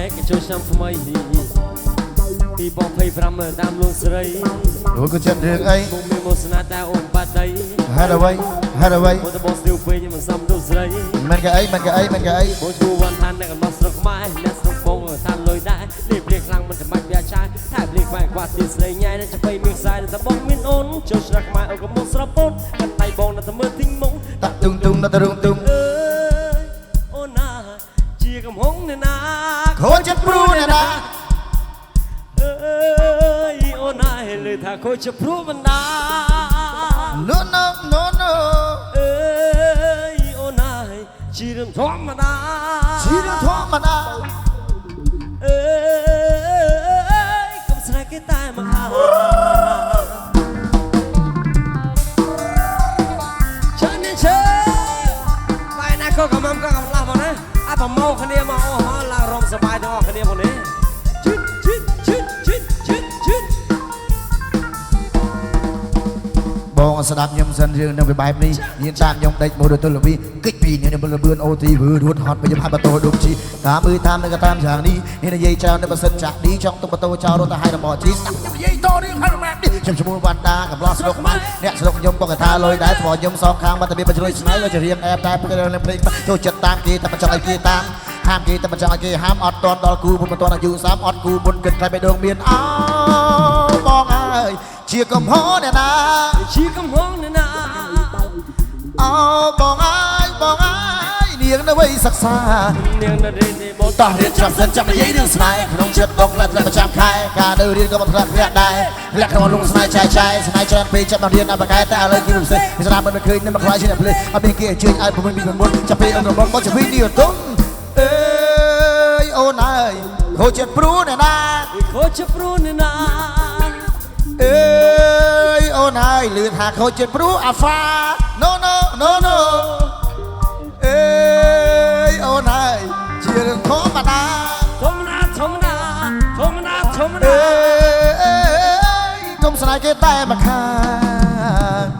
កចូលឆ្នាំថ្មីពីបងភ័យ5តាមលួងស្រីលោកក៏ចិត្តរឿងអីមកមានមោសនាតែអូនបាត់ដីហេតុអ្វីមកទៅបងស្រីពេកមិនសមទៅស្រីមិនក៏អីបងឈួរវ៉ាន់ឋានអ្នកកំណត់ស្រុកខ្មែរអ្នកស្រុកបងឋានលុយដែរលេបលេខ្លាំងមិនចាំបាច់វាចាយថែបលេខ្វាយគាត់ទីស្រីញ៉ៃនៅចាំបីមានខ្សែតែបងមានអូនចូលស្រុកខ្មែរអូនក៏មកស្រុកបងកាត់ដៃបងនៅតែមើលទិញមុខតាក់ទុងនៅតែរួមទុងអូនណាជាកំហុងអ្នកណាខូចចិត្តព្រួយអ្នកណាអូនណាលើថាខូចចិត្តព្រួយបណ្ដា No អូនណាជារឿងធម្មតាកុំស្រែកគេតែមកហៅចាននេះឈើបាយណាក៏កំមក៏កំឡោះមកណាអាប្រមោគ្នាមកអូហឡើងរំសបាយទាំងអស់គ្នាមកនេះបងស្ដាប់ខ្ញុំសិនរឿងនឹងបែបនេះញៀនតាមខ្ញុំដេកមកទៅលវីគិចពីនេះនឹងលបឿនអូទីវឺរួតហត់ទៅហាត់បតោដុំជីតាមតាមនឹងក៏តាមយ៉ាងនេះនិយាយច្រើននៅប្រសិទ្ធចាក់ឌីចង់ទុកបតោចោលរត់ទៅឲ្យរបស់ជីស្ដាប់ខ្ញុំនិយាយតរឿងហើយបែបនេះខ្ញុំឈ្មោះវណ្ដាកំឡោះស្រុកខ្មែរអ្នកស្រុកខ្ញុំក៏កថាលុយដែរស្មោះខ្ញុំសងខាងបាត់ទៅមានបញ្ជ្រុយស្នៃក៏ជារៀងអែបតែព្រឹកនៅព្រៃចូលចិត្តតាមគេតែមិនចង់ឲ្យគេតាមហាមគេតែមិនចង់ឲ្យគេហាមអត់តន់ដល់គូមិនតន់អាយុ30អត់គូមុនគិតតែបេះដូងមានបងអើយជាកំហុសអ្នកណាអូបងអើយនាងនៅវ័យសិក្សានាងនៅរៀនបងតោះរៀនចាំសិនចាំនិយាយរឿងស្នេហ៍ក្នុងចិត្តបងផ្លែប្រចាំខែការនៅរៀនក៏មិនធ្លាប់ធ្លាក់ដែរលក្ខណៈលងស្នេហ៍ចាយស្នេហ៍ច្រើនពេកចាប់មករៀនដល់បកែតែឥឡូវគេមិនស្នេហ៍ស្នាមមិនឃើញនឹងមកខ្លាចជាអ្នកភ្លេចអត់មានគេអញ្ជើញឲ្យពុំមានមុនចាប់ពេលអង្គរបស់មកចាប់ពីនេះទុំអើយអូនអើយខូចចិត្តព្រួយអ្នកណាអើយអូនហើយលឿនថាខូចចិត្តព្រួយអាហ្វា no អើយអូនហើយជារឿងធម្មតាអើយកុំស្នេហ៍គេតែមកខាង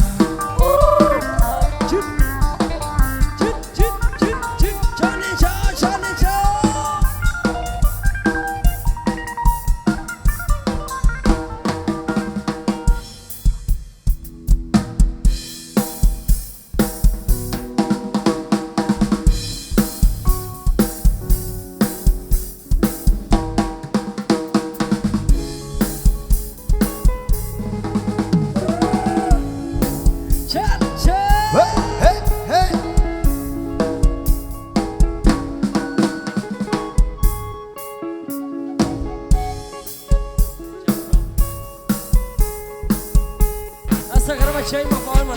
chơi mà coi mà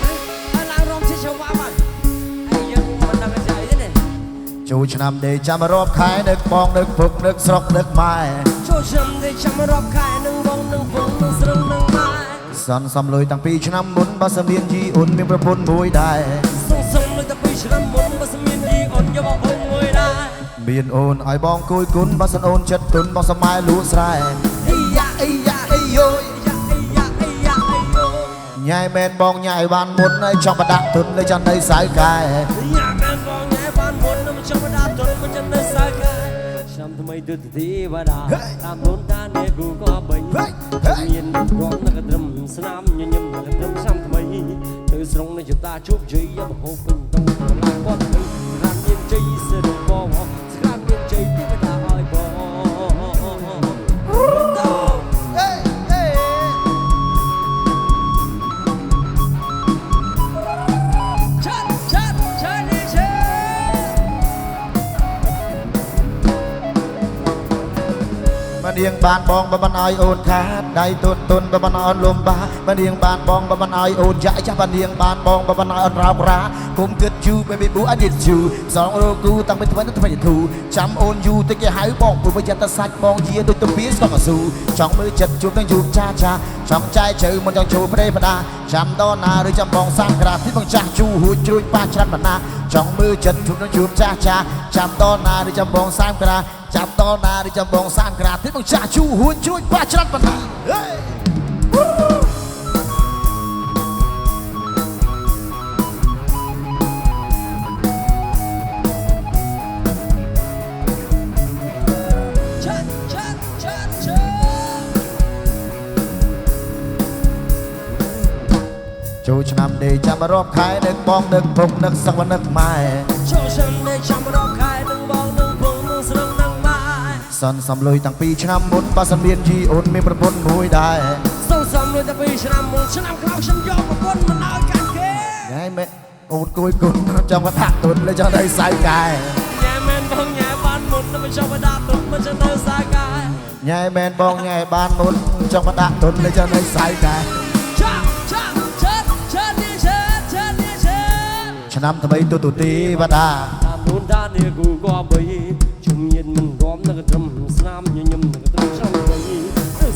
nó lang rong chơi chồng vã mà ai dân mình đang chơi thế này ចូលឆ្នាំដេកចាំរອບខែនឹកបងនឹកពុកនឹកស្រុកនឹកម៉ែចូលឆ្នាំដេកចាំរອບខែនឹងបងនឹងពុកនឹងស្រុកនឹងម៉ែសន្សំលុយតាំងពីឆ្នាំមុនបើសិនមានជីអូនមានប្រពន្ធមួយដែរសន្សំលុយតាំងពីឆ្នាំមុនបើសិនមានជីអូនយកបងអូនមួយដែរមានអូនឲ្យបងគួយគុណបើសិនអូនចិត្តទុនបងសម័យលូស្រែអីយ៉ាអីយោញ៉ៃមែនបងញ៉ៃបានមុនឲ្យចង់បដាក់ទុនលើចាំនៅសៅកែញ៉ាមែនបងញ៉ៃបានមុនមកចង់បដាក់ទុនមកចាំនៅសៅកែចាំថ្មីទៅទីវ៉ាដាតាមលូនតានេះគូក៏បាញ់មានរងនៅកត្រឹមស្នាមញញឹមនៅកត្រឹមចាំថ្មីទៅស្រុងនៅជតាជោគជ័យយកហូបពេញតុងឡានគាត់ទៅស្រាប់មានជ័យសិនបងស្រាប់មានជ័យទេវតាឲ្យបងនាងបានបងបើបានឲ្យអូនខាតដៃទុនបើបានឲ្យលំបាបើនាងបានបងបើបានឲ្យអូនចាក់ចាស់បើនាងបានបងបើបានឲ្យអូនរោបរាគុំគិតយូ baby boo I need you សងរគូតាំងពីថ្មីទៅថ្មីធូចាំអូនយូតិចគេហៅបងព្រោះវាចិត្តតែសាច់បងជាដូចទៅពីស្កកស៊ូចង់មើលចិត្តជួបនឹងយូចាចង់ចែកជើមិនចង់ចូលប្រេបដាចាំដណាឬចាំបងសាំក្រាទីបងចាស់ជូហួចជ្រួយប៉ាច្រាត់បណ្ណាចង់មើលចិត្តជួបនឹងយូចាស់ចាំដណាឬចាំបងសាំក្រាចាំដណាឬចាំបងសាំក្រាទីបងចាស់ជូហួចជ្រួយប៉ាច្រាត់បណ្ណាច ចូលឆ្នាំនេះចាំរាប់ខែនឹកបងនឹកពុកនឹកសឹកនឹកម៉ែ ចូលឆ្នាំនេះចាំរាប់ខែនឹងបងនឹងពុកនឹងស្រីនឹងម៉ែ សន្សំលុយតាំងពីឆ្នាំមុនបើសិនមានជីអូនមានប្រពន្ធមួយដែរ សន្សំលុយតាំងពីឆ្នាំមុនឆ្នាំក្រោយខ្ញុំយកប្រពន្ធមិនឲ្យកាន់គេ ញ៉ៃមែអូនគួយគុណចង់មកដាក់ទុនលើចង់ទៅសៅកែ ញ៉ែមែនបងញ៉ែបានមុនមិនចង់មកដាក់ទុនមិនចង់ទៅសាកាយ ញ៉ៃមែនបងញ៉ៃបានមុនចង់មកដាក់ទុនលើចង់ទៅសៅកែ ឆ្នាំថ្មីទូទីវតា តាមនួនតានេះគូក៏បីជំនាញមិនរំនឹងត្រឹមស្នាមញញឹមនឹងត្រឹមឆ្នាំបី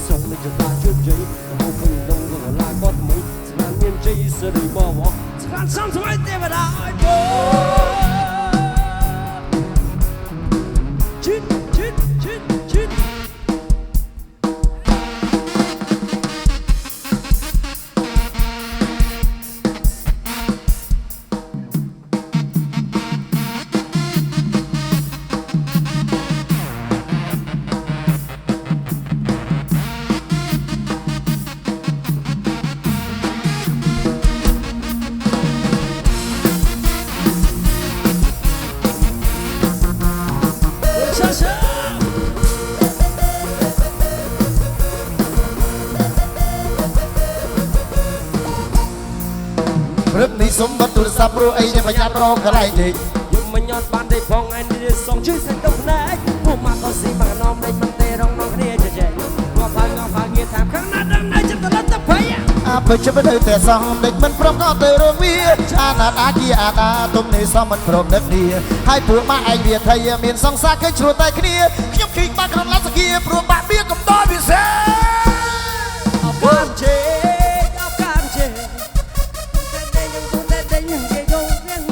សូមនឹងតាជោគជ័យហូបពេញដងកលាក៏ថ្មីស្នាមមានជ័យសិរីបវស្នាមសំថ្មីទេវតាអើយបងជិតជិតជិតជិត ព្រឹកនេះសុំបတ်ទូរស័ព្ទព្រោះអីអ្នកប្រញាប់រកកន្លែងដេក យំមិនញ៉ាំបានទេផងឯនេះសងជួយសេចក្ដីភ្នែកពួកមកក៏ស៊ីបាននំលេងមិនទេរងនំគ្នាចេះចេះមកផាងារថាខាងណាដឹងណៃចិត្តលត់ទៅភ័យ អាបើជិបទៅតែសំដេចមិនព្រមក៏ទៅរកវាអាណាតអាជាអាដាទុំនេះសំមិនព្រមដឹកគ្នាហើយពួកម៉ាក់ឯងវាថៃមានសង្សារគេជ្រួតតែគ្នាខ្ញុំគិតបាក់ក្រុមឡាសគាព្រោះបាក់វាកំដរវាសេអបកានជេអបកានជេតែยังគង់តែยังគេគង់វិញ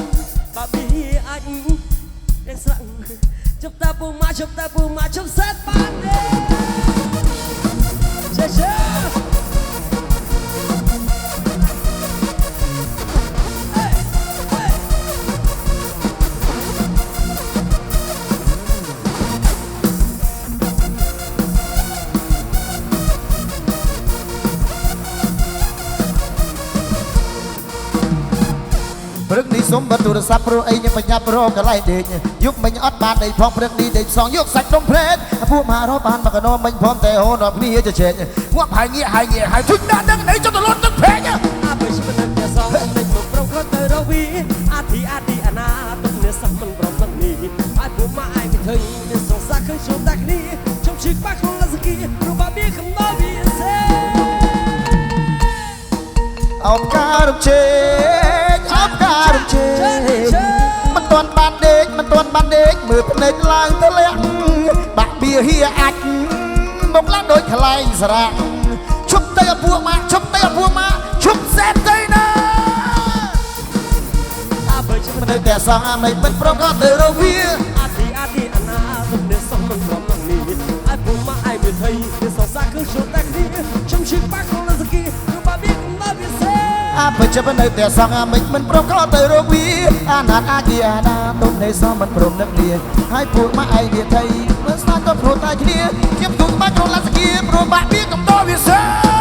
បាប៊ីអញតែស្រាំងជប់តាពូម៉ាជប់ជប់សេតបានទេចេះចេះ ព្រឹកនេះសុំបတ်ទូរស័ព្ទព្រោះអីខ្ញុំបញ្ញាប់រកកន្លែងដេកយុគមិញអត់បានដេកផងព្រឹកនេះដេកផ្សងយកសាច់ដុំភ្លេតពួកមករកបានមកកណោមិញព្រមតែហូនដល់គ្នាជជែកងាប់ហើយងាកហើយជុញដាក់នឹងនេះចុះទៅលត់ទឹកពេកអាបើស្មិនតែសងមិនមកប្រងគាត់ទៅរវីអាទីអាណាទុកនេះសោះមិនប្រំនឹងនេះអាចពួកម៉ាឯងមិនឃើញមានសងសាឃើញជួបតែគ្នាខ្ញុំជិះបាក់ក្នុងលសគីព្រោះបាបៀកំដរវាសេអោបការរំជេកអោបការរំជេកមិនទាន់បានដេកមើលភ្នែកឡើងទៅលាក់បាក់បៀហៀអាចមកឡើងដូចខ្លែងស្រាក់ឈប់ទៅពួកម៉ាឈប់សេតទៅណាអាបើជិះមិន នៅតែសងមិនព្រមក៏ទៅរកវាអាទីអាណាទុកនេះសោះមិនប្រំនឹងនេះអាចពួកម៉ាឯងមិនឃើញមានសងសាឃើញជួបតែគ្នាខ្ញុំជិះបាក់ក្នុងលសគីព្រោះបាបៀកំដរវាសេអាបើជិបនៅតែសងមិនព្រមក៏ទៅរកវាអាណាតអាគីអាដាទុំនេះសមមិនព្រមនឹកគ្នាហើយពួកម៉ាក់ឯងវាថៃមើលស្នាក៏ព្រោះតែគ្នាខ្ញុំទូកបាច់ក្នុងលសគីព្រោះបាក់វាកំដរវាសេ